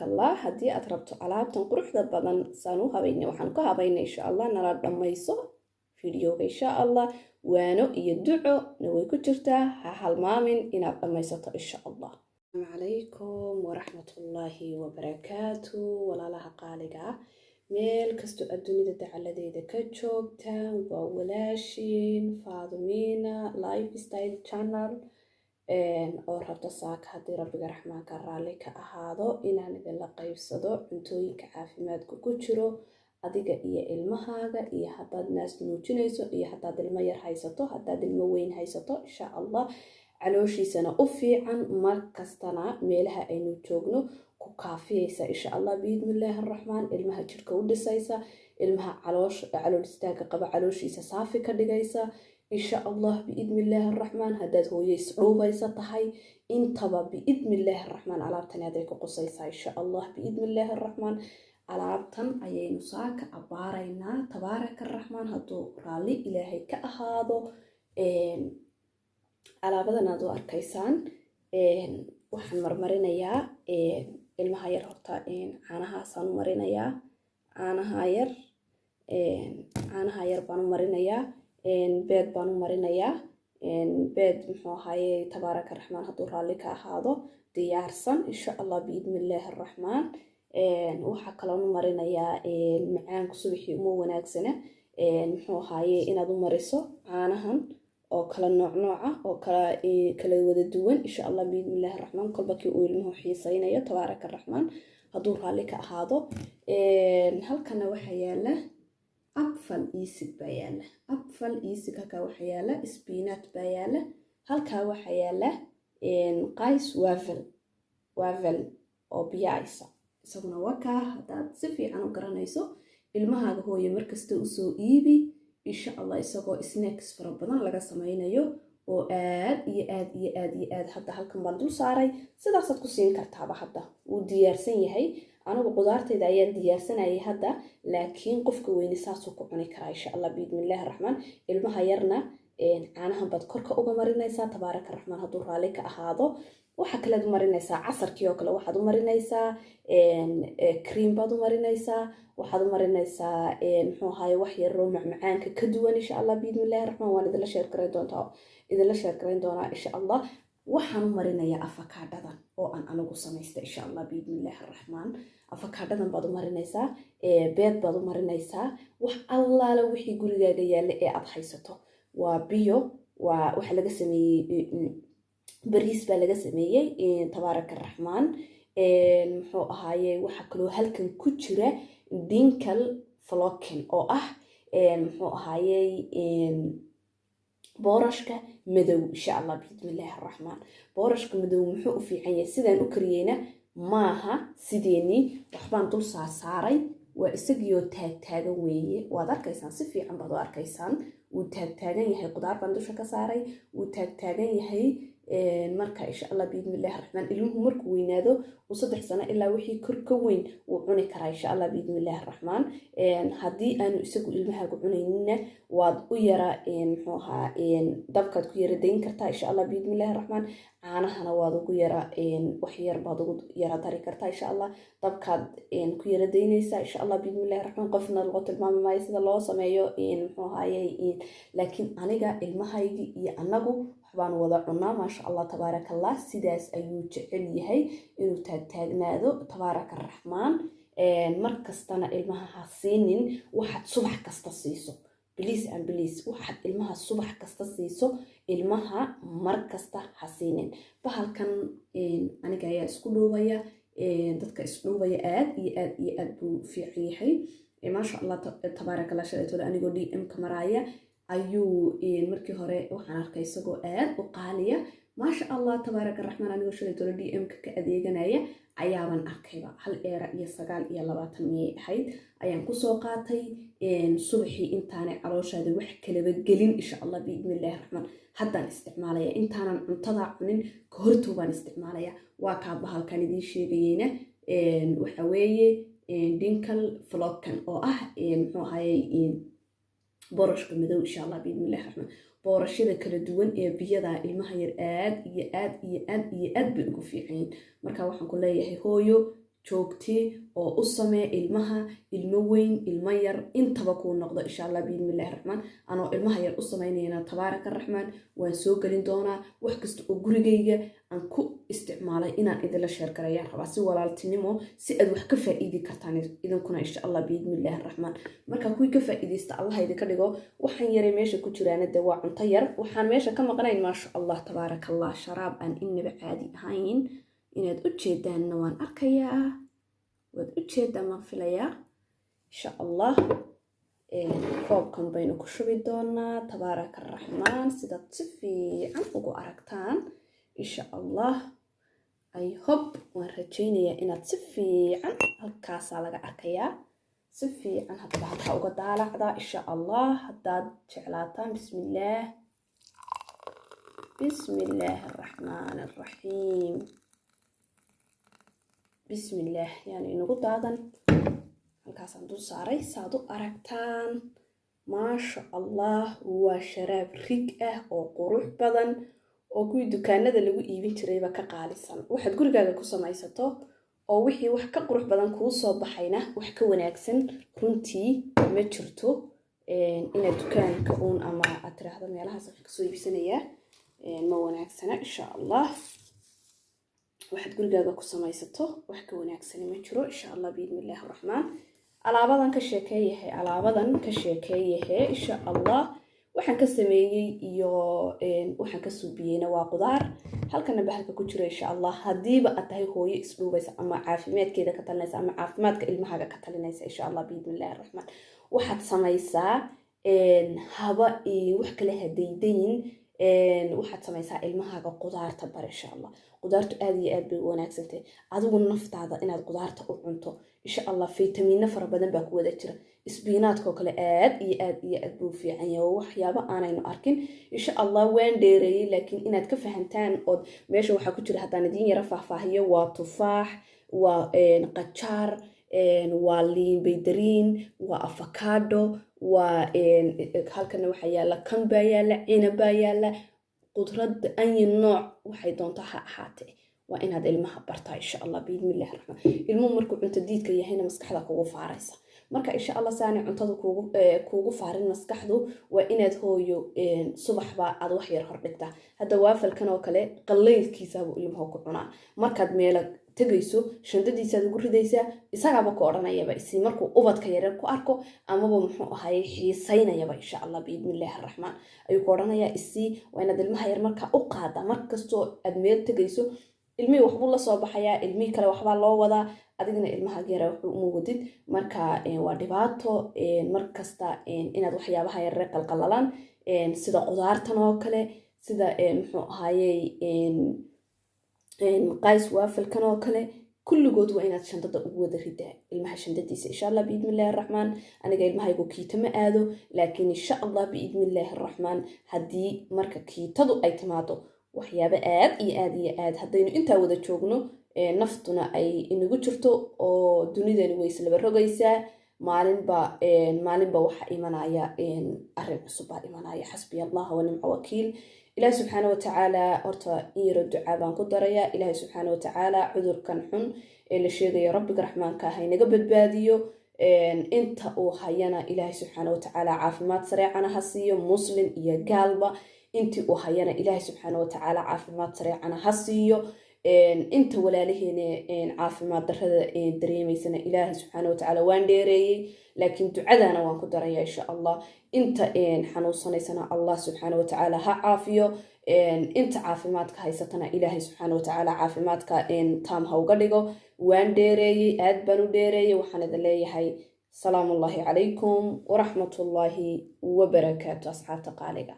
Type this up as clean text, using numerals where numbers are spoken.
الله هدي أتربط علابتن قروحدا بدن سانو هبيني وحن كهبيني إن شاء الله نرى دميسو فيديو إن شاء الله وانو يدعو نوي كجرتا هالمامين إنا دميسو إن شاء الله. السلام عليكم ورحمة الله وبركاته ولا لها قالقة ميل كستو الدنيا دعالديدا كجوغتان وولاشين فاضمينا لايف ستايل channel oo rabta saaka haddii rabbiga raxmaanka raalli ka ahaado inaan idinla qaybsado cuntooyinka caafimaadka ku jiro adiga iyo ilmahaaga iyo haddaad naas nuujinayso iyo haddaad ilmo yar haysato haddaad ilmo weyn haysato insha allah calooshiisana u fiican mar kastana meelaha aynu joogno ku kaafiyaysa insha allah biidmillaahi araxmaan ilmaha jirka u dhisaysa ilmaha calool istaaga qaba calooshiisa saafi ka dhigaysa إن شاء الله بإذن الله الرحمن هداد هو يسعوب يسطحي انتبه بإذن الله الرحمن على عبتن هذيك قصيصة إن شاء الله بإذن الله الرحمن على عبتن أي نساك أبارينا تبارك الرحمن هدو رالي إلهي كأهادو على بدنا دو أركيسان وحن مرمرين يا المهاير هرطا عنها سان مرين يا عنها هاير بانو مرين يا beed baan u marinayaa beed muxuu ahaayey tabaaraka raxmaan hadduu raalli ka ahaado diyaarsan insha allah biidmillaahi araxmaan waxaa kaloon u marinayaa macaanku subaxii uma wanaagsana muxuu ahaayey inaad u mariso caanahan oo kala nooca oo kala wada duwan insha allah biidmillaahi araxmaan kolba kii uu ilmuhu xiisaynayo tabaaraka raxmaan hadduu raalli ka ahaado halkana waxaa yaala أبفل إيسك بياله أبفل إيسك هكا وحياله سبينات بياله هالكا وحياله قايس وافل أو بيايسا سونا وكا هذا سفي عنو قرانيسو المها هو يمركز تأسو إيبي إن شاء الله يساقو سناكس فربنا لغا سماينيو وآد حتى هالكا باندو ساري سيدا سادكو سين كارتابا حتى وديارسين يهي أنا بقدرتي أيام ديارسنا أي هذا لكن قفك وين ساسو كوني كرا إن شاء الله بإذن الله الرحمن المهيرنا عنها بدكرك أوجا مرينيسا تبارك الرحمن هدور عليك أهادو وحكى لدو مرينيسا عصر كيوكلا وحدو مرينيسا كريم بدو مرينيسا وحدو مرينيسا محو هاي وحي الروم معانك كدوان إن شاء الله بإذن الله الرحمن وانا إذا لا شير كرين دونا إن شاء الله waxaan marinayaa afakaadhadan oo aan anigu sameystay insha allah biidmillaahi araxmaan afakaadhadan baad u marinaysaa beed baad u marinaysaa wax allaala wixii gurigaaga yaalla ee aad haysato waa biyo waa waxa laga sameeyey bariis baa laga sameeyey tabaaraka araxmaan muxuu ahaayey waxa kaloo halkan ku jira dinkal flocken oo ah muxuu ahaayey boorashka madow insha allah biidmillaahi araxmaan boorashka madow muxuu u fiican yahay sidaan u kariyeyna maaha sideeni waxbaan dul saaray waa isagiyo taagtaagan weeye waad arkaysaan si fiican baad u arkaysaan wuu taagtaagan yahay qudaar baan dusha ka saaray wuu taagtaagan yahay marka insha allah biidmillaahi araxmaan ilmuhu markuu weynaado uu 3 sano ilaa wixii kor ka weyn wuu cuni karaa insha allah biidmillaahi araxmaan haddii aanu isagu ilmahaagu cunaynina waad u yara muxuu ahaa dabkaad ku yara dayn kartaa insha allah biidmillaahi araxmaan caanahana waad ugu yara wax yar baad ugu yara dari kartaa insha allah dabkaad ku yara daynaysaa insha allah biidmillaahi araxmaan qofna lagu tilmaami maayo sida loo sameeyo muxuu ahaayey laakiin aniga ilmahaygii iyo anagu waxbaan wada cunaa maasha allah tabaaraka allah sidaas ayuu jecel yahay inuu taagnaado tabaaraka araxmaan mar kastana ilmaha ha siinin waxaad subax kasta siiso biliis waxaad ilmaha subax kasta siiso ilmaha mar kasta ha siinin bahalkan aniga ayaa isku dhuubaya dadka isdhuubaya aad iyo aad buu fiican yahay maasha allah tabaaraka allah shalaytooda anigoo DM ka maraya ayuu markii hore waxaan arkay isagoo aad u qaaliya maasha allah tabaaraka araxmaan anigoo shalaytooda DM ka adeeganaya ayaaban arkayba 1 eera iyo 9 miyay ahayd ayaan kusoo qaatay subaxii intaanay calooshaada wax kalaba gelin insha allah biidmillaahi araxmaan haddaan isticmaalaya intaanan cuntada cunin ka hortoo baan isticmaalaya waa kaa bahalkan idiin sheegayeyna waxa weeye dinkal flocken oo ah muxuu ahaayey boorashka madow insha allah biidmillaahi araxmaan boorashada kala duwan ee biyada ilmaha yar aad bay ugu fiican marka waxaan ku leeyahay hooyo joogtee oo u samee ilmaha, ilmo weyn, ilmo yar, intaba kuu noqdo insha allah biidmillahi raxmaan. anoo ilmaha yar u samaynayna tabaaraka raxmaan waan soo gelin doonaa. wax kasta oo gurigayga aan ku isticmaalay inaan idinla sheer garayaan rabaa, si walaaltinimo, si aad wax ka faa'iidi kartaan idinkuna insha allah biidmillahi raxmaan. marka kuwii ka faa'iidaysta allah idinka dhigo. waxaan yaray meesha ku jiraana dee waa cunto yar. waxaan meesha ka maqnayn maasha allah tabaaraka allah sharaab aan inaba caadi ahayn. inaad u jeedaanna waan arkayaa, waad u jeedaa maan filayaa insha allah. koobkan baynu ku shubi doonaa tabaaraka raxmaan sidaad si fiican ugu aragtaan insha allah. I hope waan rajaynayaa inaad si fiican halkaasaa laga arkayaa, si fiican hadaba halkaa uga daalacdaa insha allah haddaad jeclaataan. bismillaah bismillaahi araxmaani araxiim. bismillaah yani inagu daadan. halkaasaan dul saaray saad u aragtaan. maasha allah waa sharaab rig ah oo qurux badan oo kuwii dukaanada lagu iibin jirayba ka qaalisan. waxaad gurigaaga ku samaysato oo wixii wax ka qurux badan kuu soo baxayna wax ka wanaagsan runtii ma jirto. inaad dukaanka uun ama aad tiraahdo meelahaas wax kasoo iibsanayaa ma wanaagsana insha allah. waxaad gurigaaga ku samaysato wax ka wanaagsani ma jiro insha allah biidmillahi raxmaan. alaabadan ka sheekeeyahe insha allah. waxaan ka sameeyey iyo waxaan ka suubiyeyna waa qudaar. halkana bahalka ku jira insha allah. haddiiba aad tahay hooyo isdhuubaysa ama caafimaadkeeda ka talinaysa ama caafimaadka ilmahaaga ka talinaysa insha allah biidmillahi raxmaan, waxaad samaysaa haba wax kale hadaydayin. waxaad samaysaa ilmahaaga qudaarta bar insha allah. qudaartu aad iyo aad bay u wanaagsantahay. adigu naftaada inaad qudaarta u cunto insha allah. faytamiino fara badan baa ku wada jira. isbiinaadkoo kale aad iyo aad buu fiican yahay. waxyaabo aanaynu arkin insha allah. waan dheereeyey laakiin inaad ka fahantaan ood meesha waxaa ku jira haddaan idiin yara faahfaahiyo. waa tufaax, waa qajaar, waa liin baydariin, waa afakaadho, waa halkana waxaa yaala kan baa yaala, cinab baa yaala. qudrada ayi nooc waxay doonta ha ahaatee waa inaad ilmaha bartaa insha allah biidmillahi raxmaan. ilmuhu markuu cunto diidka yahayna maskaxda kugu faaraysa. marka insha allah saanay cuntada kuugu faarin maskaxdu waa inaad hooyo subaxba aad wax yar hor dhigtaa. hadda waafalkan oo kale qalaylkiisaabuu ilmuhu ku cunaa. markaad meela tegayso shandadiisaad ugu ridaysaa, isagaaba ku odhanayaba isi markuu ubadka yareer ku arko amaba muxuu ahaye xiisaynayaba insha allah biidmillahi raxmaan ayuu ku odhanayaa isi. waa inaad ilmaha yar markaa u qaada. markastoo aad meel tegayso ilmihii waxbuu la soo baxayaa, ilmihii kale waxbaa loo wadaa, adigna ilmahaaga yara waxbuu uma wadid. marka waa dhibaato markasta inaad waxyaabaha yarre qalqalalaan sida qudaartan oo kale, sida muxuu ahaye qays waafalkan oo kale, kulligood waa inaad shandada ugu wada ridaa ilmaha shandadiisa insha allah biidmillahi raxmaan. aniga ilmahaygu kiita ma aado, laakiin insha allah biidmillahi raxmaan haddii marka kiitadu ay timaado waxyaabo aad iyo aad haddaynu intaa wada joogno naftuna ay inagu jirto oo dunidani way islaba rogaysaa. maalinba waxa imanaya arrin cusub baa imanaya. xasbiya allah wa nimca wakiil. ilaahi subxaana watacaala horta in yaro ducaa baan ku darayaa. ilaahi subxaana watacaala cudurkan xun ee la sheegayo rabbiga raxmaanka ah inaga badbaadiyo. inta uu hayana ilaahi subxaana watacaala caafimaad sareecana ha siiyo, muslim iyo gaalba. intii uu hayana ilaahi subxaana watacaala caafimaad sareecana ha siiyo. inta walaalaheena caafimaad darrada dareemaysana ilaahi subxaana watacaala waan dheereeyey, laakiin ducadana waan ku daraya insha allah. inta xanuunsanaysana allah subxaana watacaala ha caafiyo. inta caafimaadka haysatana ilaahi subxaana watacaala caafimaadka taam ha uga dhigo. waan dheereeyey, aad baan u dheereeyey. waxaan idin leeyahay salaamullaahi calaykum waraxmatullaahi wabarakaatu asxaabta qaaliga.